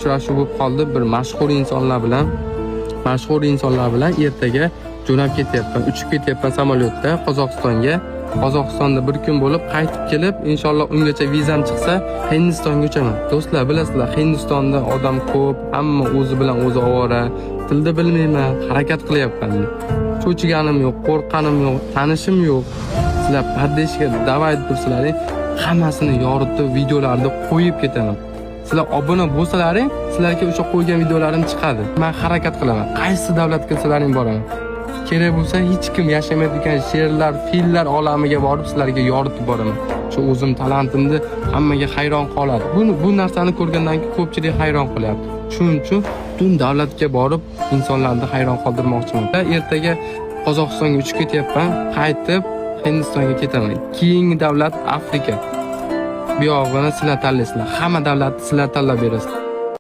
uchrashuv bo'lib qoldi bir mashhur insonlar bilan ertaga jo'nab ketyapman. Uchib ketyapman samolyotda Qozog'istonga. Qozog'istonda bir kun bo'lib qaytib kelib, inshaalloh ungacha vizam chiqsa, Hindistonga uchaman. Do'stlar, bilasizlar, Hindistonda odam ko'p, hamma o'zi bilan o'zi ovora, tilni bilmayman, harakat qilyapman. Cho'chiganim yo'q, qo'rqqanim yo'q, tanishim yo'q. Sizlar paddeshga davay tursalaring, hammasini yoritib, videolarni qo'yib ketaman. Sizlar obuna bo'lsalaring, sizlarga o'sha qo'ygan videolarim chiqadi. Men harakat qilaman. Qaysi davlatga kelsalaring boraman. Kerak bo'lsa hech kim yashamaydigan sherlar, fillar olamiga borib sizlarga yoritib boraman. Shu o'zim talantimni hammaga hayron qoladi. Bu narsani ko'rgandan keyin ko'pchilik hayron qolyapti. Shuning uchun butun davlatga borib insonlarni hayron qoldirmoqchiman. Ertaga Qozog'istonga uchib ketyapman, qaytib Hindistonga ketaman. Keyingi davlat Afrika. Bu yog'ini sizlar tanlaysizlar. Hamma davlatni sizlar tanlab berasizlar.